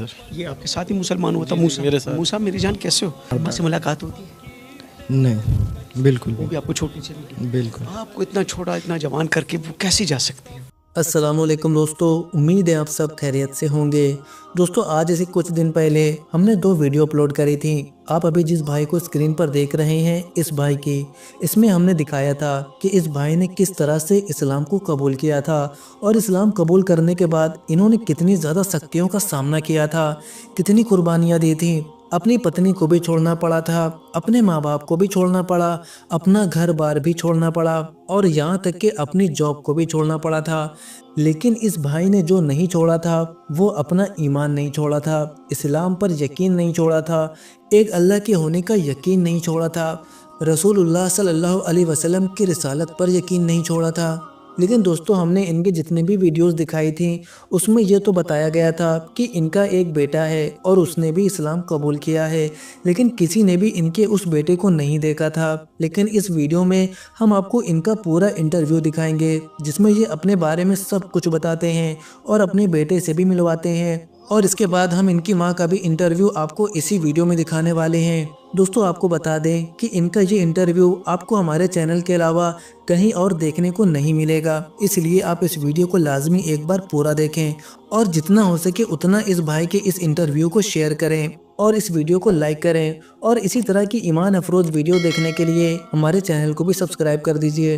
Sir. ये आपके साथ ही मुसलमान हुआ था मूसा? मेरे साथ। मूसा मेरी जान कैसे हो? अब्बा से मुलाकात होती है? नहीं, बिल्कुल वो भी आपको छोटी चली गई? बिल्कुल। आपको इतना छोटा इतना जवान करके वो कैसे जा सकती है? अस्सलामुअलैकुम दोस्तों, उम्मीद है आप सब खैरियत से होंगे। दोस्तों आज से कुछ दिन पहले हमने 2 वीडियो अपलोड करी थी। आप अभी जिस भाई को स्क्रीन पर देख रहे हैं इस भाई की, इसमें हमने दिखाया था कि इस भाई ने किस तरह से इस्लाम को कबूल किया था और इस्लाम कबूल करने के बाद इन्होंने कितनी ज़्यादा सख्तियों का सामना किया था, कितनी कुर्बानियाँ दी थी। अपनी पत्नी को भी छोड़ना पड़ा था, अपने माँ बाप को भी छोड़ना पड़ा, अपना घर बार भी छोड़ना पड़ा और यहाँ तक कि अपनी जॉब को भी छोड़ना पड़ा था। लेकिन इस भाई ने जो नहीं छोड़ा था वो अपना ईमान नहीं छोड़ा था, इस्लाम पर यकीन नहीं छोड़ा था, एक अल्लाह के होने का यकीन नहीं छोड़ा था, रसूलुल्लाह सल्लल्लाहु अलैहि वसल्लम की रिसालत पर यकीन नहीं छोड़ा था। लेकिन दोस्तों हमने इनके जितने भी वीडियोस दिखाई थी उसमें ये तो बताया गया था कि इनका एक बेटा है और उसने भी इस्लाम कबूल किया है, लेकिन किसी ने भी इनके उस बेटे को नहीं देखा था। लेकिन इस वीडियो में हम आपको इनका पूरा इंटरव्यू दिखाएंगे जिसमें ये अपने बारे में सब कुछ बताते हैं और अपने बेटे से भी मिलवाते हैं और इसके बाद हम इनकी माँ का भी इंटरव्यू आपको इसी वीडियो में दिखाने वाले हैं। दोस्तों आपको बता दें कि इनका ये इंटरव्यू आपको हमारे चैनल के अलावा कहीं और देखने को नहीं मिलेगा, इसलिए आप इस वीडियो को लाजमी एक बार पूरा देखें और जितना हो सके उतना इस भाई के इस इंटरव्यू को शेयर करें और इस वीडियो को लाइक करें और इसी तरह की ईमान अफरोज वीडियो देखने के लिए हमारे चैनल को भी सब्सक्राइब कर दीजिए।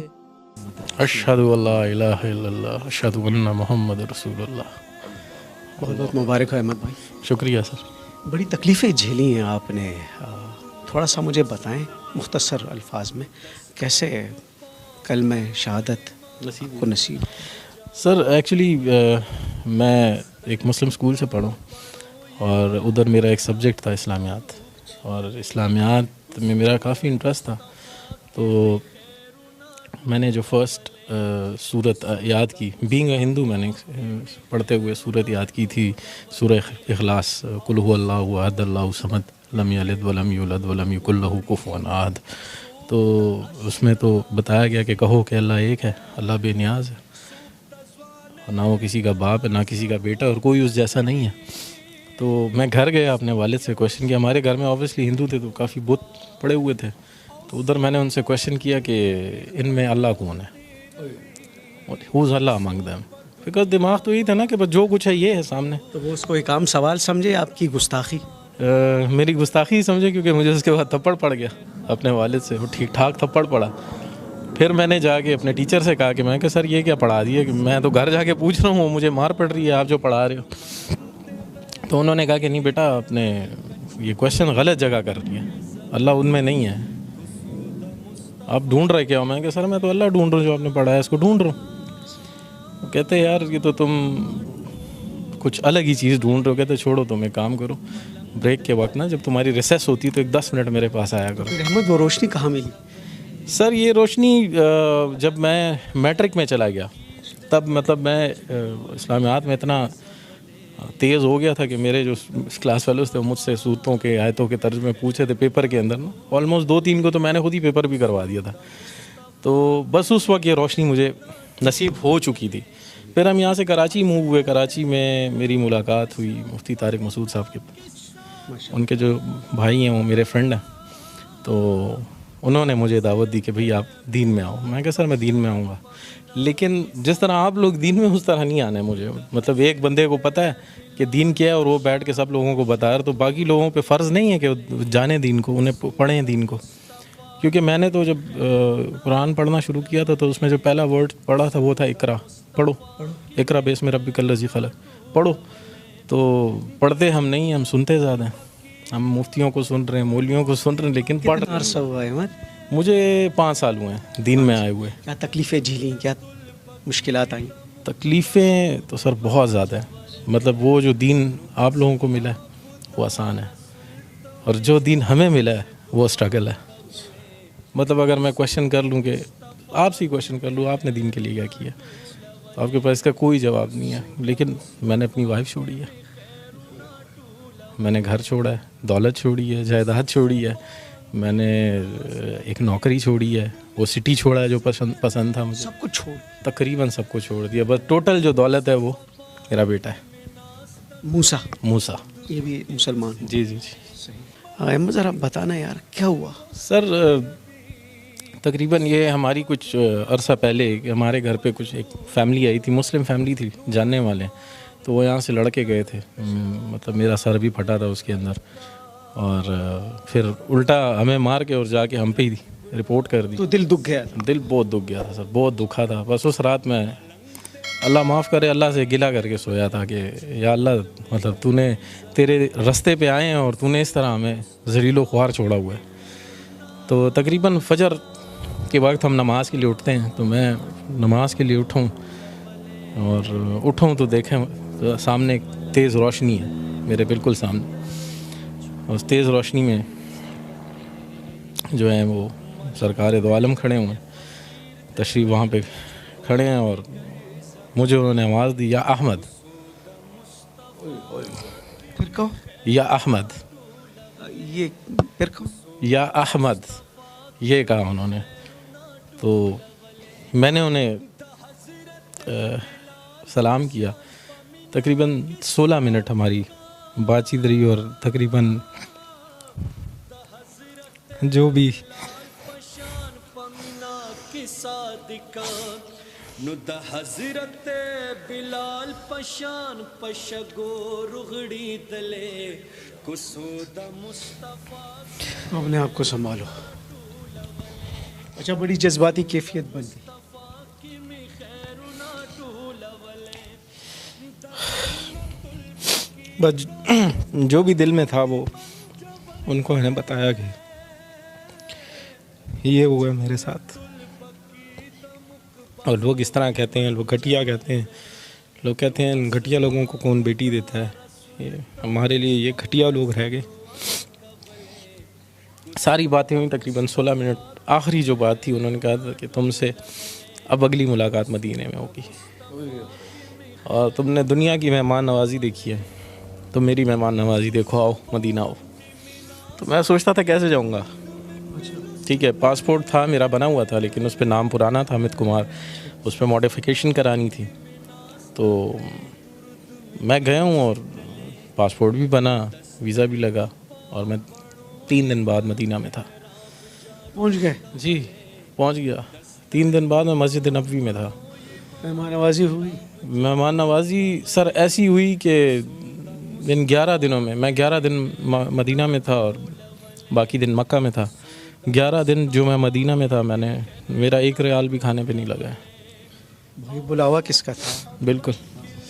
अशहदु अल्ला इलाहा इल्लल्लाह अशहदु अन्ना मुहम्मद रसूलुल्लाह। बहुत बहुत मुबारक है अहमद भाई। शुक्रिया सर। बड़ी तकलीफ़ें झेली हैं आपने, थोड़ा सा मुझे बताएं मुख्तसर अल्फाज में कैसे कलमा शहादत को नसीब? सर एक्चुअली मैं एक मुस्लिम स्कूल से पढ़ा और उधर मेरा एक सब्जेक्ट था इस्लामियात, और इस्लामियात में मेरा काफ़ी इंटरेस्ट था। तो मैंने जो फर्स्ट सूरत याद की, बीइंग अ हिंदू, मैंने पढ़ते हुए सूरत याद की थी, सूरह इखलास, कुल हु अल्लाहु अहद अल्लाहु समद लम यलिद वलम यूलद वलम यकुल लहू कुफुवन अहद। तो उसमें तो बताया गया कि कहो कि अल्लाह एक है, अल्लाह बेनियाज है, और ना वो किसी का बाप है ना किसी का बेटा, और कोई उस जैसा नहीं है। तो मैं घर गया, अपने वालिद से क्वेश्चन किया। हमारे घर में ऑब्वियसली हिंदू थे तो काफ़ी बुत पड़े हुए थे, तो उधर मैंने उनसे क्वेश्चन किया कि इनमें अल्लाह कौन है, who's Allah among them. Because दिमाग तो यही था ना कि बस जो कुछ है ये है सामने। तो वो उसको एक आम सवाल समझे, आपकी गुस्ताखी? मेरी गुस्ताखी ही समझे, क्योंकि मुझे उसके बाद थप्पड़ पड़ गया अपने वालिद से, वो ठीक ठाक थप्पड़ पड़ा। फिर मैंने जाके अपने टीचर से कहा कि मैं कि सर ये क्या पढ़ा दिया, कि मैं तो घर जाके पूछ रहा हूँ, मुझे मार पड़ रही है, आप जो पढ़ा रहे हो। तो उन्होंने कहा कि नहीं बेटा, आपने ये क्वेश्चन गलत जगह कर रही है, अल्लाह उनमें नहीं है, आप ढूंढ रहे क्या हो? मैं कि सर मैं तो अल्लाह ढूंढ रहा हूँ, जो आपने पढ़ा है इसको ढूंढ रहा हूँ। कहते यार ये तो तुम कुछ अलग ही चीज़ ढूंढ रहे हो। कहते छोड़ो, तुम एक काम करो, ब्रेक के वक्त ना जब तुम्हारी रिसेस होती है तो एक 10 मिनट मेरे पास आया करो। फिर अहमद वो रोशनी कहाँ मिली? सर ये रोशनी जब मैं मैट्रिक में चला गया, तब मतलब मैं इस्लामियात में इतना तेज़ हो गया था कि मेरे जो क्लास फेलोज थे वो मुझसे सूरतों के, आयतों के तर्ज में पूछे थे पेपर के अंदर ना, ऑलमोस्ट 2-3 को तो मैंने खुद ही पेपर भी करवा दिया था। तो बस उस वक्त ये रोशनी मुझे नसीब हो चुकी थी। फिर हम यहाँ से कराची मूव हुए। कराची में मेरी मुलाकात हुई मुफ्ती तारिक मसूद साहब के, उनके जो भाई हैं वो मेरे फ्रेंड हैं। तो उन्होंने मुझे दावत दी कि भाई आप दीन में आओ। मैं कहा सर मैं दीन में आऊँगा, लेकिन जिस तरह आप लोग दीन में उस तरह नहीं आना है मुझे। मतलब एक बंदे को पता है कि दीन क्या है और वो बैठ के सब लोगों को बता रहा, तो बाकी लोगों पे फ़र्ज़ नहीं है कि जाने दीन को, उन्हें पढ़ें दीन को। क्योंकि मैंने तो जब कुरान पढ़ना शुरू किया था तो उसमें जो पहला वर्ड पढ़ा था वो था इकरा, पढ़ो, इकरा बेस्मि रब्बिकल लज़ी खलक़, पढ़ो। तो पढ़ते हम नहीं, हम सुनते ज़्यादा हैं। हम मुफ्तियों को सुन रहे हैं, मौलवियों को सुन रहे हैं, लेकिन पढ़ अरसा हुआ है अहमद? मुझे 5 साल हुए हैं दीन में आए हुए। क्या तकलीफ़ें झेली, क्या मुश्किलात आई? तकलीफ़ें तो सर बहुत ज़्यादा है। मतलब वो जो दीन आप लोगों को मिला है वो आसान है, और जो दीन हमें मिला है वो स्ट्रगल है। मतलब अगर मैं क्वेश्चन कर लूँ, कि आपसे ही क्वेश्चन कर लूँ, आपने दीन के लिए क्या किया, तो आपके पास इसका कोई जवाब नहीं है। लेकिन मैंने अपनी वाइफ छोड़ी है, मैंने घर छोड़ा है, दौलत छोड़ी है, जायदाद छोड़ी है, मैंने एक नौकरी छोड़ी है, वो सिटी छोड़ा है जो पसंद था मुझे, सब कुछ छोड़, तकरीबन सबको छोड़ दिया। बस टोटल जो दौलत है वो मेरा बेटा है मूसा। मूसा। ये भी मुसलमान हो? जी जी जी अहमद ज़रा बताना यार क्या हुआ? सर तकरीबन ये हमारी कुछ अरसा पहले हमारे घर पे कुछ एक फैमिली आई थी, मुस्लिम फैमिली थी, जानने वाले, तो वो यहाँ से लड़के गए थे। मतलब मेरा सर भी फटा था उसके अंदर, और फिर उल्टा हमें मार के और जाके हम पे ही रिपोर्ट कर दी। तो दिल दुख गया था? दिल बहुत दुख गया था सर, बहुत दुखा था। बस उस रात में अल्लाह माफ़ करे, अल्लाह से गिला करके सोया था कि या अल्लाह, मतलब तूने, तेरे रास्ते पे आए हैं और तूने इस तरह हमें ज़लील व ख्वार छोड़ा हुआ है। तो तकरीबन फजर के वक्त हम नमाज़ के लिए उठते हैं, तो मैं नमाज के लिए उठूँ और उठूँ तो देखें तो सामने एक तेज़ रोशनी है मेरे बिल्कुल सामने। उस तेज़ रोशनी में जो है वो सरकार दो आलम खड़े हुए हैं, तशरीफ़ वहाँ पे खड़े हैं, और मुझे उन्होंने आवाज़ दी, या अहमद। फिर कहो? या अहमद, ये फिर कहो? या अहमद, ये कहा उन्होंने। तो मैंने उन्हें सलाम किया। तकरीबन 16 मिनट हमारी बातचीत रही, और तकरीबन जो भी हज़रत बिलाल पशान पशगो रुगड़ी तले कुसूदा मुस्तफा। अपने आप को संभालो। अच्छा, बड़ी जज्बाती कैफियत बन गई। बस जो भी दिल में था वो उनको मैंने बताया कि ये हुआ मेरे साथ। और लोग इस तरह कहते हैं, लोग घटिया कहते हैं, लोग कहते हैं घटिया लोगों को कौन बेटी देता है। ये हमारे लिए ये घटिया लोग रह गए। सारी बातें हुई तकरीबन 16 मिनट। आखिरी जो बात थी, उन्होंने कहा था कि तुमसे अब अगली मुलाकात मदीने में होगी, और तुमने दुनिया की मेहमान नवाजी देखी है, तो मेरी मेहमान नवाजी देखो, आओ मदीना आओ। तो मैं सोचता था कैसे जाऊँगा। ठीक है, पासपोर्ट था मेरा बना हुआ था, लेकिन उस पर नाम पुराना था अमित कुमार, उस पर मॉडिफिकेशन करानी थी। तो मैं गया हूँ और पासपोर्ट भी बना, वीज़ा भी लगा, और मैं 3 दिन बाद मदीना में था। पहुंच गए? जी पहुँच गया। 3 दिन बाद मैं मस्जिद नबवी में था। मेहमान नवाजी हुई? मेहमान नवाजी सर ऐसी हुई कि इन 11 दिनों में, मैं 11 दिन मदीना में था और बाकी दिन मक्का में था। 11 दिन जो मैं मदीना में था, मेरा 1 रियाल भी खाने पे नहीं लगा है। भाई बुलावा किसका था? बिल्कुल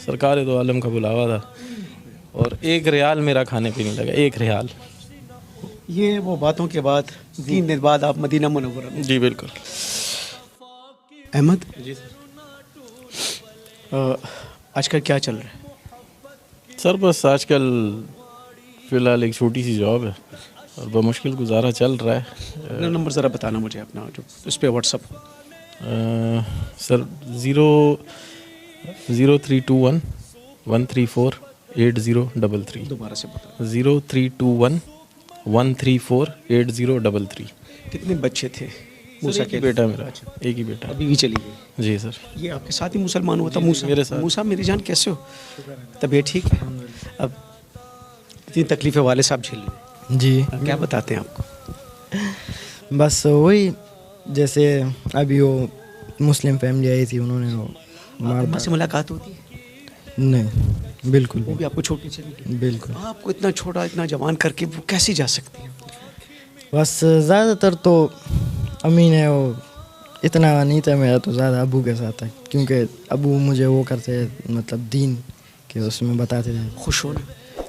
सरकार दो आलम का बुलावा था, और 1 रियाल मेरा खाने पे नहीं लगा, 1 रियाल। ये वो बातों के बाद 3 दिन बाद आप मदीना मुनव्वरा में? जी बिल्कुल। अहमद जी आजकल क्या चल रहा है? सर बस आजकल फ़िलहाल एक छोटी सी जॉब है और बमुश्किल गुजारा चल रहा है। अपना नंबर ज़रा बताना मुझे, अपना जो उस पर व्हाट्सअप। सर 0321 134 8033। दोबारा से बता। 0321 134 8033। कितने बच्चे थे? मूसा एक ही बेटा मेरा, एक ही बेटा। अभी भी चली गई? जी सर। ये आपके साथ ही मुसलमान हुआ था मूसा? मेरे साथ। मूसा मेरी जान कैसे हो? तबीयत ठीक है? अब इतनी तकलीफ़ें वाले साहब झेल रहे जी। हैं, क्या बताते हैं आपको? बस वही, जैसे अभी वो मुस्लिम फैमिली आई थी, उन्होंने वो अम्मा से मुलाकात होती है? नहीं, बिल्कुल वो भी आपको छोटी चली गई? बिल्कुल। आपको इतना छोटा, इतना जवान करके वो कैसे जा सकती है? बस ज़्यादातर तो अम्मी ने वो, इतना नहीं था मेरा, तो ज़्यादा अबू के साथ था, क्योंकि अबू मुझे वो करते, मतलब दीन के उसमें बताते थे। खुश हो ना?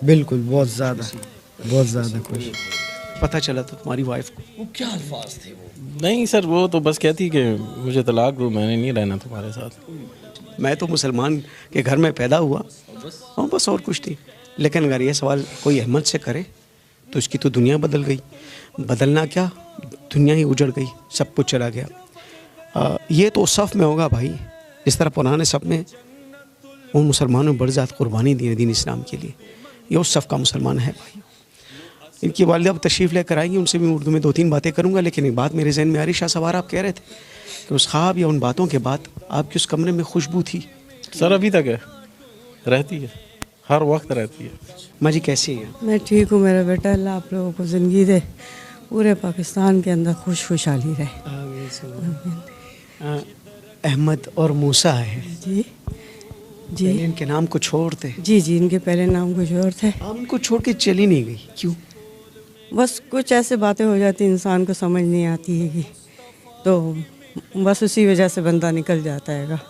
बिल्कुल, बहुत ज़्यादा खुश। पता चला तो तुम्हारी वाइफ को वो क्या अल्फाज थे? वो नहीं सर, वो तो बस कहती कि मुझे तलाक दो, मैंने नहीं रहना तुम्हारे साथ। मैं तो मुसलमान के घर में पैदा हुआ, हाँ बस, और कुछ नहीं। लेकिन अगर ये सवाल कोई अहमद से करे तो इसकी तो दुनिया बदल गई। बदलना क्या, दुनिया ही उजड़ गई, सब कुछ चला गया। ये तो सफ़ में होगा भाई, इस तरह पुराने सफ़ में उन मुसलमानों ने बड़ी ज़्यादा कुर्बानी दी है दीन इस्लाम के लिए। ये उस सफ़ का मुसलमान है भाई। इनकी वालिदा अब तशरीफ़ लेकर आएंगी, उनसे भी उर्दू में 2-3 बातें करूँगा। लेकिन एक बात मेरे जहन में आ रही, शाह सवार आप कह रहे थे कि उस ख्वाब या उन बातों के बाद आपकी उस कमरे में खुशबू थी। सर अभी तक है, रहती है, हर वक्त रहती है। माँ जी कैसी हैं? मैं ठीक हूँ मेरा बेटा, अल्लाह आप लोगों को ज़िंदगी दे, पूरे पाकिस्तान के अंदर खुशहाली रहे। अहमद और मूसा है, जी जी पहले इनके नाम कुछ और थे, जी जी, इनके पहले नाम कुछ और थे। आप इनको छोड़ के चली नहीं गई, क्यों? बस कुछ ऐसे बातें हो जाती इंसान को समझ नहीं आती है कि, तो बस उसी वजह से बंदा निकल जाता है।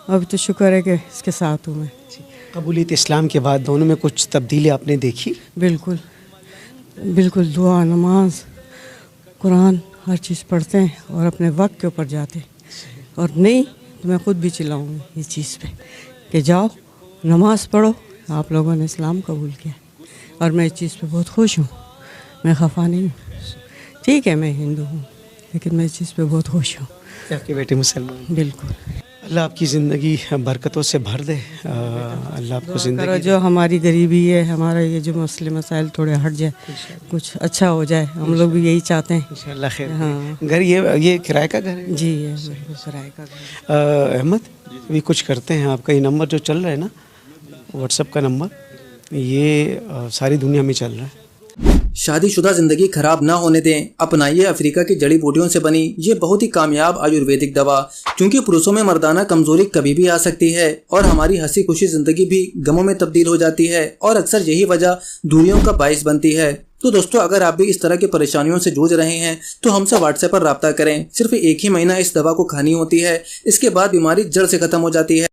अब तो शुक्र है कि इसके साथ हूँ मैं। कबूलियत इस्लाम के बाद दोनों में कुछ तब्दीली आपने देखी? बिल्कुल बिल्कुल, दुआ, नमाज, कुरान हर चीज़ पढ़ते हैं और अपने वक्त के ऊपर जाते हैं। और नहीं तो मैं ख़ुद भी चिल्लाऊँगी इस चीज़ पे कि जाओ नमाज़ पढ़ो, आप लोगों ने इस्लाम कबूल किया और मैं इस चीज़ पे बहुत खुश हूँ, मैं खफा नहीं हूँ। ठीक है मैं हिंदू हूँ लेकिन मैं इस चीज़ पे बहुत खुश हूँ। आपके बेटे मुसलमान? बिल्कुल। अल्लाह आपकी ज़िंदगी बरकतों से भर दे। अल्लाह आपको करो ज़िंदगी जो हमारी गरीबी है, हमारा ये जो मसले मसाइल थोड़े हट जाए, कुछ अच्छा हो जाए, हम लोग भी यही चाहते हैं। इंशाअल्लाह खैर। हाँ। घर ये किराए का घर है? जी ये बिल्कुल किराए का घर। अहमद अभी कुछ करते हैं, आपका ये नंबर जो चल रहा है ना, व्हाट्सएप का नंबर, ये सारी दुनिया में चल रहा है। शादीशुदा जिंदगी खराब ना होने दें, अपनाइए अफ्रीका की जड़ी बूटियों से बनी ये बहुत ही कामयाब आयुर्वेदिक दवा। क्योंकि पुरुषों में मर्दाना कमजोरी कभी भी आ सकती है और हमारी हंसी खुशी जिंदगी भी गमों में तब्दील हो जाती है और अक्सर यही वजह दूरियों का बाइस बनती है। तो दोस्तों, अगर आप भी इस तरह की परेशानियों से जूझ रहे हैं तो हमसे व्हाट्सएप पर राब्ता करें। सिर्फ 1 ही महीना इस दवा को खानी होती है, इसके बाद बीमारी जड़ से खत्म हो जाती है।